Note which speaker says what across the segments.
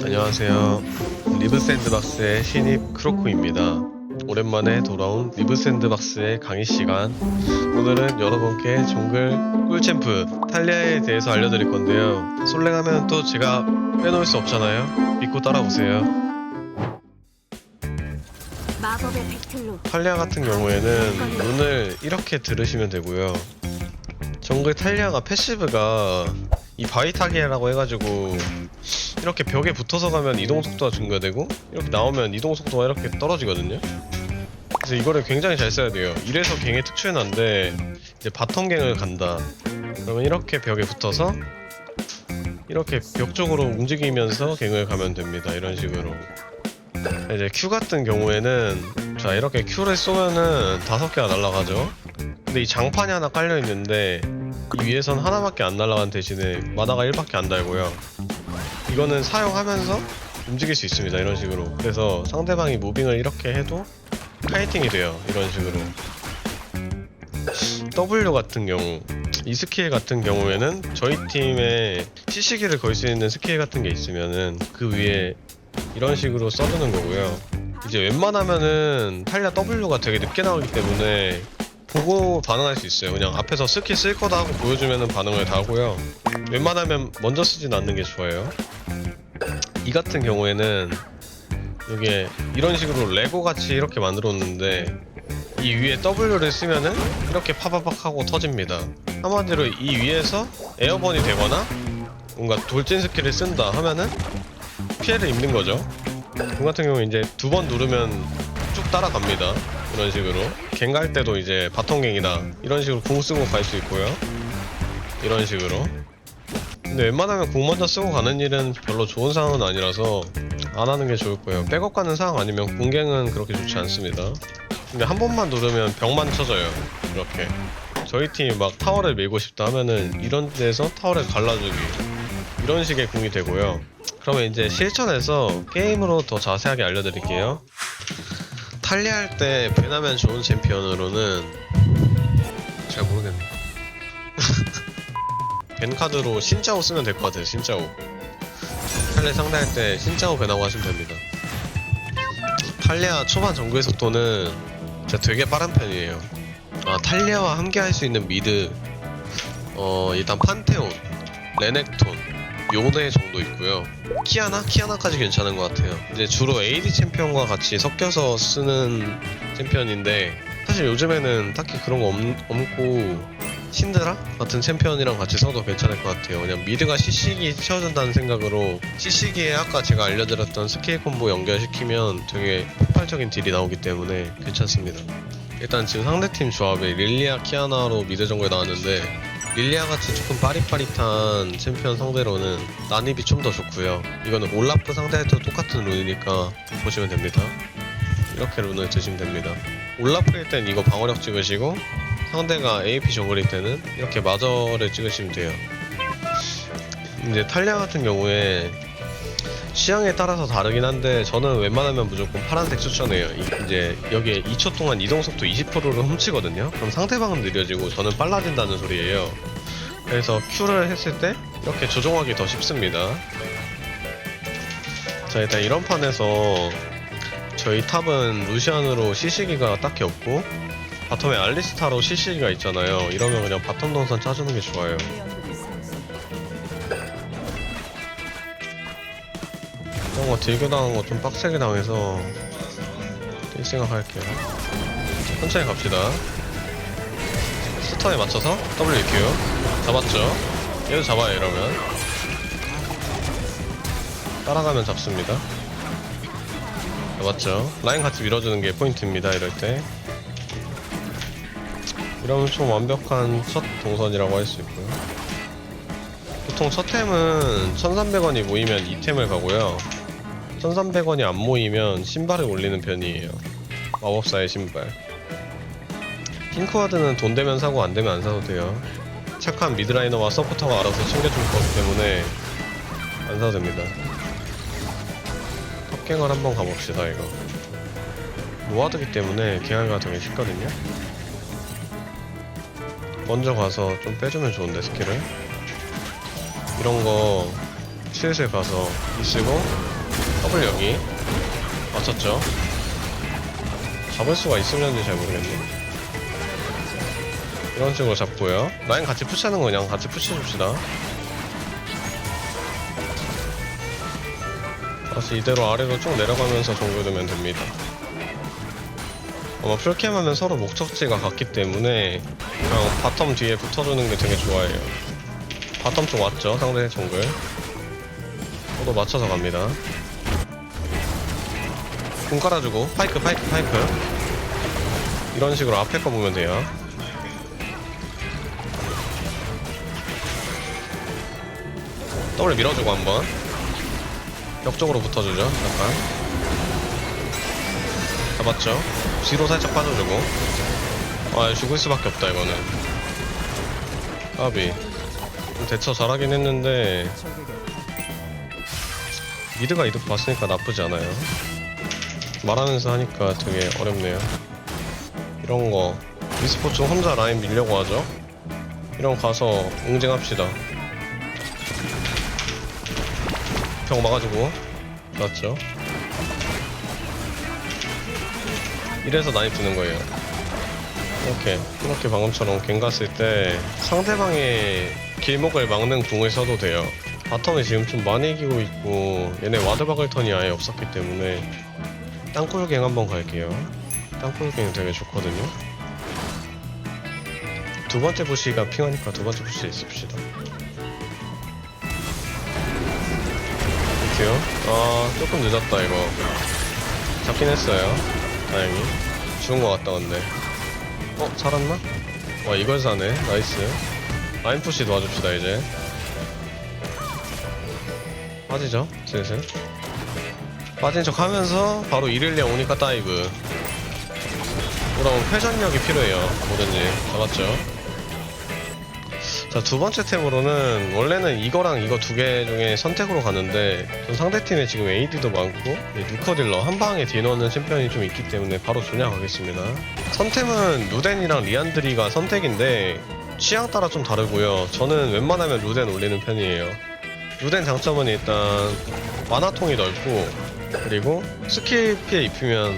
Speaker 1: 안녕하세요. 리브 샌드박스의 신입 크로코입니다. 오랜만에 돌아온 리브 샌드박스의 강의 시간. 오늘은 여러분께 정글 꿀챔프 탈리아에 대해서 알려드릴 건데요. 솔랭하면 또 제가 빼놓을 수 없잖아요. 믿고 따라오세요.
Speaker 2: 마법의 배틀로
Speaker 1: 탈리아 같은 경우에는 룬을 이렇게 들으시면 되고요. 정글 탈리아가 패시브가 이 바위타기라고 해가지고 이렇게 벽에 붙어서 가면 이동속도가 증가되고 이렇게 나오면 이동속도가 이렇게 떨어지거든요. 그래서 이거를 굉장히 잘 써야 돼요. 이래서 갱의 특출난데 이제 바텀갱을 간다 그러면 이렇게 벽에 붙어서 이렇게 벽 쪽으로 움직이면서 갱을 가면 됩니다. 이런 식으로. 이제 Q 같은 경우에는 자 이렇게 Q를 쏘면은 5개가 날아가죠. 근데 이 장판이 하나 깔려있는데 이 위에선 하나밖에 안 날아간 대신에 마나가 1밖에 안 달고요. 이거는 사용하면서 움직일 수 있습니다. 이런 식으로. 그래서 상대방이 무빙을 이렇게 해도 카이팅이 돼요. 이런 식으로. W 같은 경우 이 스킬 같은 경우에는 저희 팀에 CC기를 걸 수 있는 스킬 같은 게 있으면은 그 위에 이런 식으로 써주는 거고요. 이제 웬만하면은 탈리아 W가 되게 늦게 나오기 때문에 보고 반응할 수 있어요. 그냥 앞에서 스킬 쓸 거다 하고 보여주면은 반응을 다 하고요. 웬만하면 먼저 쓰진 않는 게 좋아요. 이 같은 경우에는 이게 이런 식으로 레고 같이 이렇게 만들었는데 이 위에 W를 쓰면은 이렇게 파바박 하고 터집니다. 한마디로 이 위에서 에어번이 되거나 뭔가 돌진 스킬을 쓴다 하면은 피해를 입는 거죠. 그 같은 경우 이제 2번 누르면 쭉 따라갑니다. 이런 식으로. 갱 갈 때도 이제 바텀갱이다 이런 식으로 궁 쓰고 갈 수 있고요. 이런 식으로. 근데 웬만하면 궁 먼저 쓰고 가는 일은 별로 좋은 상황은 아니라서 안 하는 게 좋을 거예요. 백업 가는 상황 아니면 궁갱은 그렇게 좋지 않습니다. 근데 한 번만 누르면 벽만 쳐져요. 이렇게. 저희 팀이 막 타워를 밀고 싶다 하면은 이런 데서 타워를 갈라주기 이런 식의 궁이 되고요. 그러면 이제 실전에서 게임으로 더 자세하게 알려드릴게요. 탈리아 할 때 배나면 좋은 챔피언으로는 잘 모르겠네. 벤카드로 신짜오 쓰면 될 것 같아요. 신짜오. 탈리아 상대할 때 신짜오 배나고 하시면 됩니다. 탈리아 초반 정글 속도는 진짜 되게 빠른 편이에요. 탈리아와 함께 할 수 있는 미드 일단 판테온, 레넥톤 요네 정도 있고요. 키아나까지 괜찮은 것 같아요. 이제 주로 AD 챔피언과 같이 섞여서 쓰는 챔피언인데 사실 요즘에는 딱히 그런 거 없고 신드라 같은 챔피언이랑 같이 써도 괜찮을 것 같아요. 그냥 미드가 CC기 채워준다는 생각으로 CC기에 아까 제가 알려드렸던 스킬 콤보 연결시키면 되게 폭발적인 딜이 나오기 때문에 괜찮습니다. 일단 지금 상대팀 조합이 릴리아, 키아나로 미드 정글에 나왔는데 릴리아같이 조금 빠릿빠릿한 챔피언 상대로는 난입이 좀 더 좋고요. 이거는 올라프 상대할 때도 똑같은 룬이니까 보시면 됩니다. 이렇게 룬을 드시면 됩니다. 올라프일 땐 이거 방어력 찍으시고 상대가 AP 정글일 때는 이렇게 마저를 찍으시면 돼요. 이제 탈리아 같은 경우에 취향에 따라서 다르긴 한데 저는 웬만하면 무조건 파란색 추천해요. 이제 여기에 2초 동안 이동속도 20%를 훔치거든요. 그럼 상대방은 느려지고 저는 빨라진다는 소리예요. 그래서 Q를 했을 때 이렇게 조종하기 더 쉽습니다. 자, 일단 이런 판에서 저희 탑은 루시안으로 CC기가 딱히 없고 바텀에 알리스타로 CC기가 있잖아요. 이러면 그냥 바텀 동선 짜주는 게 좋아요. 이런 거 딜교 당한 거 좀 빡세게 당해서 뛸 생각할게요. 천천히 갑시다. 스턴에 맞춰서 WQ 잡았죠? 얘도 잡아요. 이러면 따라가면 잡습니다. 잡았죠? 라인 같이 밀어주는 게 포인트입니다. 이럴 때 이러면 좀 완벽한 첫 동선이라고 할 수 있고요. 보통 첫 템은 1300원이 모이면 2템을 가고요. 1300원이 안 모이면 신발을 올리는 편이에요. 마법사의 신발. 핑크와드는 돈 되면 사고 안 되면 안 사도 돼요. 착한 미드라이너와 서포터가 알아서 챙겨줄 거기 때문에 안 사도 됩니다. 탑갱을 한번 가봅시다. 이거 모아두기 때문에 갱하기가 되게 쉽거든요. 먼저 가서 좀 빼주면 좋은데 스킬을 이런 거 슬슬 가서 E 쓰고 W 여기 맞췄죠. 잡을 수가 있을는지 잘 모르겠네. 이런 식으로 잡고요. 라인 같이 푸시하는 거 그냥 같이 푸시해줍시다. 다시 이대로 아래로 쭉 내려가면서 정교되면 됩니다. 아마 풀캠하면 서로 목적지가 같기 때문에 그냥 바텀 뒤에 붙어주는 게 되게 좋아해요. 바텀 쪽 왔죠, 상대 정글. 저도 맞춰서 갑니다. 궁 깔아주고 파이크 이런 식으로 앞에 거 보면 돼요. 더블 밀어주고 한번 역쪽으로 붙어주죠. 잠깐 잡았죠. 뒤로 살짝 빠져주고. 아, 죽을 수밖에 없다 이거는. 까비 대처 잘하긴 했는데 미드가 이득 봤으니까 나쁘지 않아요. 말하면서 하니까 되게 어렵네요. 이런거 e스포츠 혼자 라인 밀려고 하죠. 이런 거 가서 응징합시다. 벽 막아주고. 맞죠? 이래서 난입 드는 거예요. 이렇게 방금처럼 갱 갔을 때 상대방의 길목을 막는 궁을 써도 돼요. 바텀이 지금 좀 많이 이기고 있고 얘네 와드 박을 턴이 아예 없었기 때문에 땅굴갱 한번 갈게요. 땅굴갱 되게 좋거든요. 두 번째 부시가 핑하니까 두 번째 부시에 있읍시다. 이렇게요. 아, 조금 늦었다 이거. 잡긴 했어요. 다행히. 죽은 것 같다 근데. 살았나? 와, 이걸 사네. 나이스. 라인 푸시 도와줍시다 이제. 빠지죠 슬슬. 빠진 척 하면서 바로 이릴리아 오니까 다이브. 그럼 회전력이 필요해요. 뭐든지. 잡았죠. 자, 두 번째 템으로는 원래는 이거랑 이거 두 개 중에 선택으로 가는데 전 상대팀에 지금 AD도 많고 누커딜러 한 방에 딜 넣는 챔피언이 좀 있기 때문에 바로 조냐 가겠습니다. 선템은 루덴이랑 리안드리가 선택인데 취향 따라 좀 다르고요. 저는 웬만하면 루덴 올리는 편이에요. 루덴 장점은 일단 만화통이 넓고 그리고 스킬 피해 입히면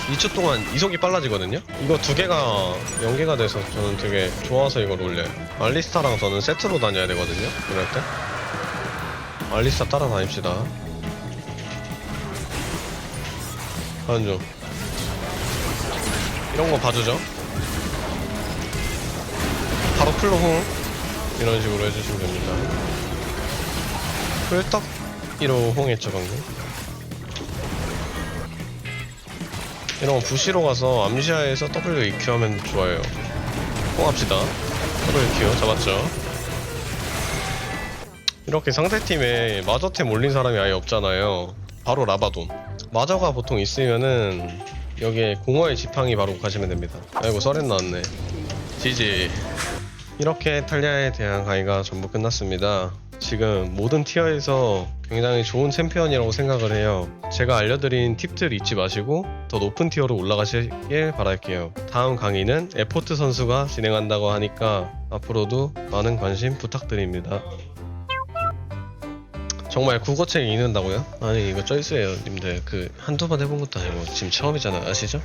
Speaker 1: 2초 동안 이속이 빨라지거든요? 이거 두 개가 연계가 돼서 저는 되게 좋아서 이걸 올려요. 알리스타랑 저는 세트로 다녀야 되거든요? 그럴 때. 알리스타 따라다닙시다. 가는 중. 이런 거 봐주죠? 바로 클로 후 이런 식으로 해주시면 됩니다. 꿀떡 1호 홍했죠 방금. 이런 거 부시로 가서 암시아에서 WEQ 하면 좋아요. 홍합시다. WEQ 잡았죠. 이렇게 상대팀에 마저템 올린 사람이 아예 없잖아요. 바로 라바돈. 마저가 보통 있으면은 여기에 공허의 지팡이 바로 가시면 됩니다. 아이고 썰엔 나왔네. GG. 이렇게 탈리아에 대한 강의가 전부 끝났습니다. 지금 모든 티어에서 굉장히 좋은 챔피언이라고 생각을 해요. 제가 알려드린 팁들 잊지 마시고 더 높은 티어로 올라가시길 바랄게요. 다음 강의는 에포트 선수가 진행한다고 하니까 앞으로도 많은 관심 부탁드립니다. 정말 국어책 읽는다고요? 아니 이거 쩔수예요 님들. 한두 번 해본 것도 아니고 지금 처음이잖아요. 아시죠?